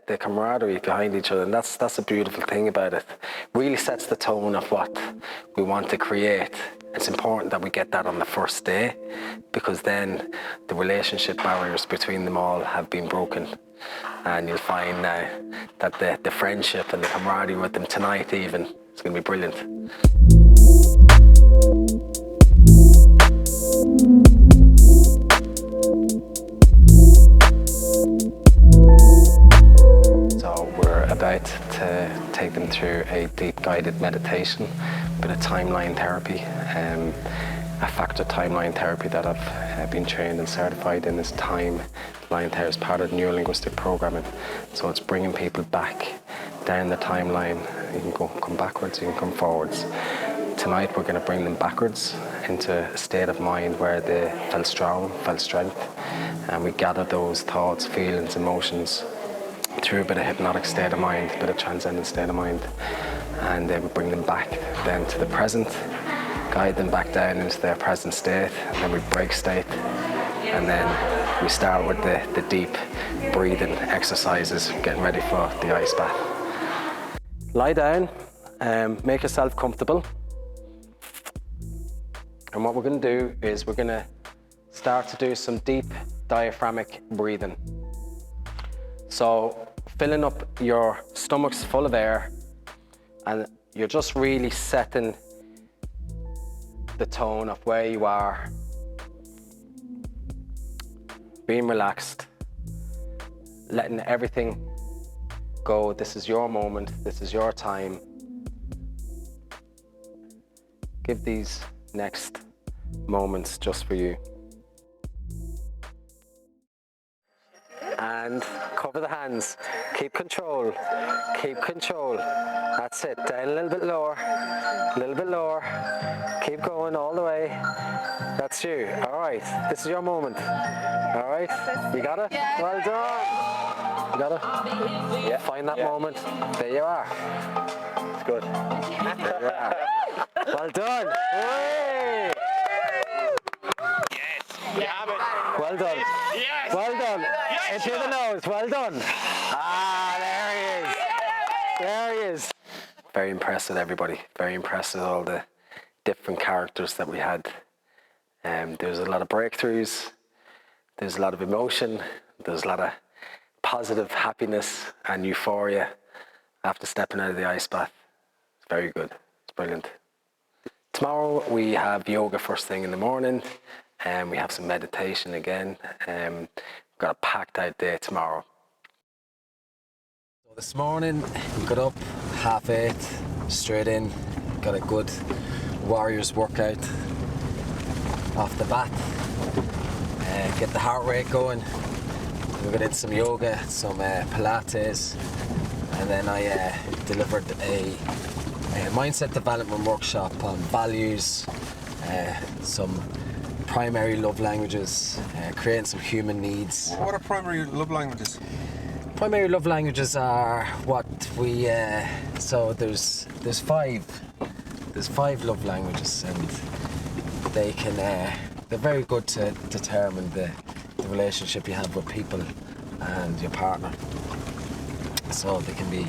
the camaraderie behind each other, and that's a beautiful thing about it. Really sets the tone of what we want to create. It's important that we get that on the first day, because then the relationship barriers between them all have been broken, and you'll find now that the friendship and the camaraderie with them tonight even is going to be brilliant. So we're about to take them through a deep guided meditation, a bit of timeline therapy, a factor timeline therapy that I've been trained and certified in. This timeline therapy is part of neurolinguistic programming. So it's bringing people back down the timeline. You can come backwards, you can come forwards. Tonight we're going to bring them backwards into a state of mind where they felt strong, felt strength, and we gather those thoughts, feelings, emotions through a bit of hypnotic state of mind, a bit of transcendent state of mind, and then we bring them back then to the present, guide them back down into their present state, and then we break state, and then we start with the deep breathing exercises, getting ready for the ice bath. Lie down, make yourself comfortable, and what we're going to do is we're going to start to do some deep diaphragmic breathing. So filling up your stomach's full of air, and you're just really setting the tone of where you are, being relaxed, letting everything go. This is your moment, this is your time. Give these next moments just for you. And cover the hands, keep control, keep control. That's it, down a little bit lower, keep going all the way. That's you, all right, this is your moment. All right, you got it? Well done. You got it? Yeah, find that moment, there you are. It's good. There you are. Well done. Hooray! You have it. Well done. Yes. Well done. Yes, Into the nose. Well done. Ah, there he is. There he is. Very impressed with everybody. Very impressed with all the different characters that we had. There's a lot of breakthroughs. There's a lot of emotion. There's a lot of positive happiness and euphoria after stepping out of the ice bath. It's very good. It's brilliant. Tomorrow we have yoga first thing in the morning, and we have some meditation again. We've got a packed out day tomorrow. So this morning we got up 8:30, straight in, got a good warriors workout off the bat, get the heart rate going. We got in some yoga, some Pilates, and then I delivered a mindset development workshop on values, some primary love languages, creating some human needs. What are primary love languages? Primary love languages are what we so there's five love languages, and they can they're very good to determine the relationship you have with people and your partner. So they can be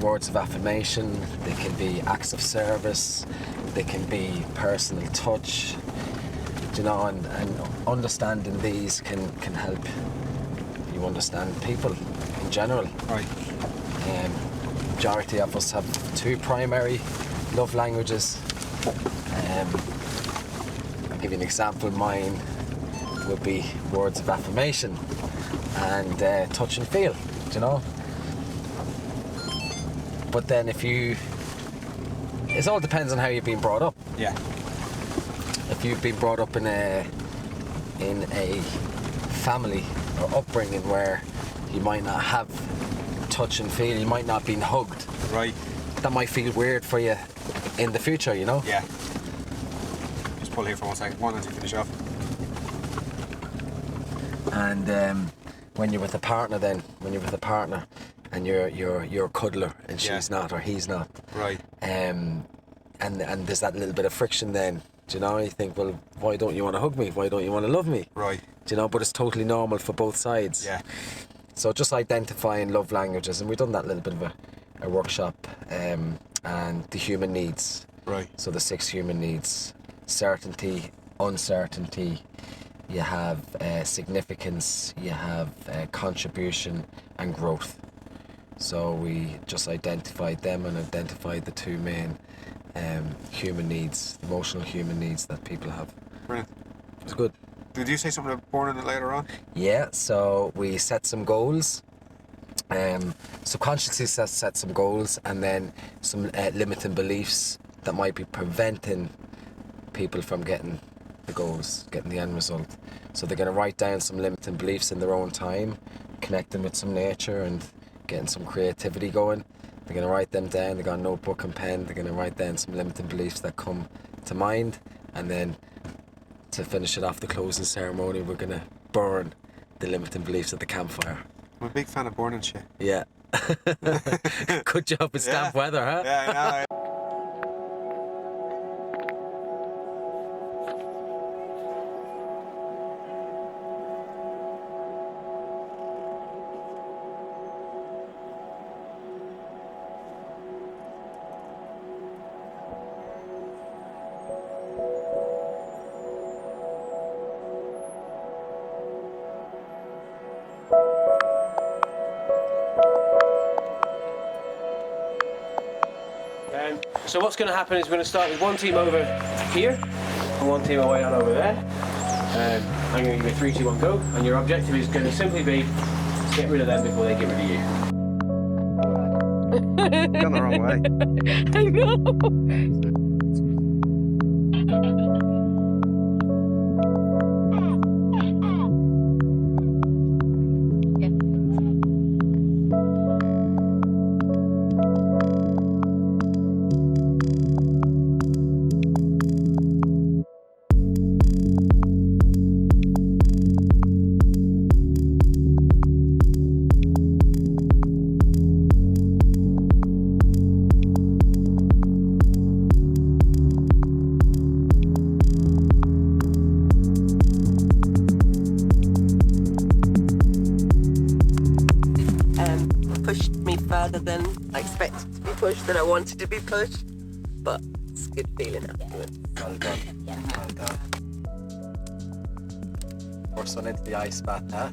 words of affirmation, they can be acts of service, they can be personal touch, you know, and understanding these can help you understand people in general. Right. Majority of us have two primary love languages. I'll give you an example. Mine would be words of affirmation and touch and feel, you know. But then it all depends on how you've been brought up. Yeah. If you've been brought up in a family or upbringing where you might not have touch and feel, you might not have been hugged. Right. That might feel weird for you in the future, you know? Yeah. Just pull here for 1 second. One until you finish off. And when you're with a partner and you're a cuddler and she's not, or he's not. Right. And there's that little bit of friction then. Do you know? You think, well, why don't you want to hug me? Why don't you want to love me? Right. Do you know? But it's totally normal for both sides. Yeah. So just identifying love languages, and we've done that little bit of a workshop, and the human needs. Right. So the 6 human needs: certainty, uncertainty, you have significance, you have contribution and growth. So we just identified them and identified the 2 main human needs, emotional human needs that people have. Brilliant. It was good. Did you say something about born in it later on? Yeah, so we set some goals. Subconsciously set some goals, and then some limiting beliefs that might be preventing people from getting the goals, getting the end result. So they're going to write down some limiting beliefs in their own time, connecting with some nature and getting some creativity going. They're going to write them down. They've got a notebook and pen. They're going to write down some limiting beliefs that come to mind, and then to finish it off, the closing ceremony, we're going to burn the limiting beliefs at the campfire. I'm a big fan of burning shit. Yeah. Good job with stamp weather, huh? Yeah, I know. So what's going to happen is we're going to start with one team over here and one team away on over there. I'm going to give you a 3, 2, 1 go, and your objective is going to simply be get rid of them before they get rid of you. Gone the wrong way. I know. Pushed me further than I expected to be pushed, than I wanted to be pushed, but it's a good feeling afterwards. Well done. Well done. First one into the ice bath, huh?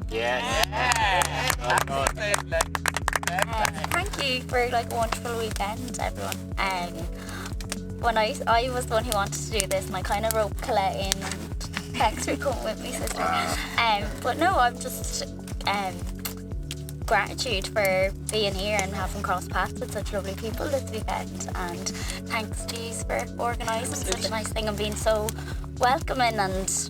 Thank you for like a wonderful weekend, everyone. When I was the one who wanted to do this, and I kind of roped Colette in, and thanks for coming with me, sister. But no, I'm just gratitude for being here and having crossed paths with such lovely people this weekend, and thanks to you for organising such a nice thing and being so welcoming and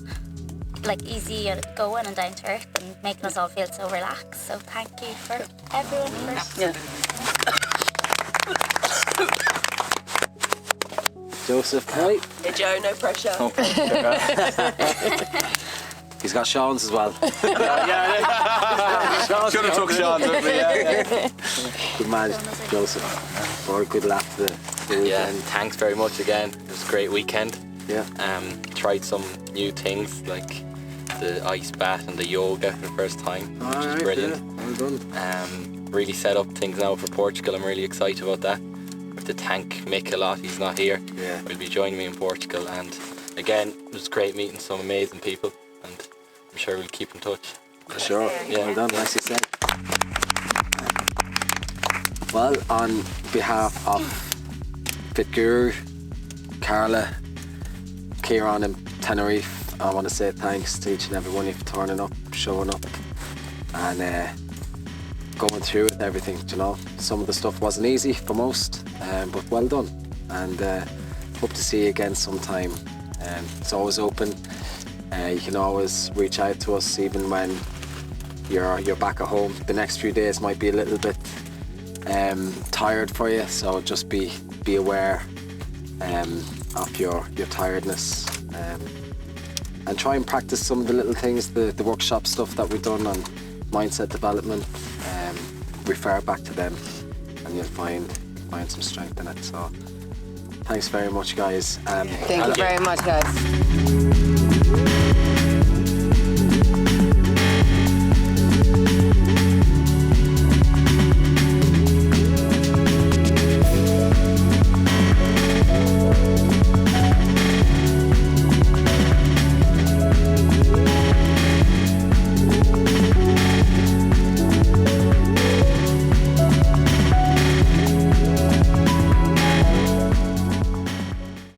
like easy going and down to earth and making us all feel so relaxed. So thank you for everyone for Joseph, hi. Hey Joe, no pressure. He's got Sean's as well. Should have took Sean's with me. Good man, Joseph. For a good laugh the weekend. Yeah, thanks very much again. It was a great weekend. Yeah. Tried some new things like the ice bath and the yoga for the first time, which is brilliant. Yeah. Well done. Really set up things now for Portugal. I'm really excited about that. We have to thank Mick a lot. He's not here. Yeah. He'll be joining me in Portugal, and again, it was great meeting some amazing people, and I'm sure we'll keep in touch. For sure. Yeah. Well done, nicely said. Well, on behalf of Fitguru, Carla, Kieran and Tenerife, I want to say thanks to each and every one of you for turning up, showing up, and going through it, everything, you know. Some of the stuff wasn't easy for most, but well done, and hope to see you again sometime. It's always open. You can always reach out to us even when you're back at home. The next few days might be a little bit tired for you, so just be aware of your tiredness, and try and practice some of the little things, the workshop stuff that we've done on mindset development. Refer back to them and you'll find some strength in it. So thanks very much, guys. Thank you very much, guys.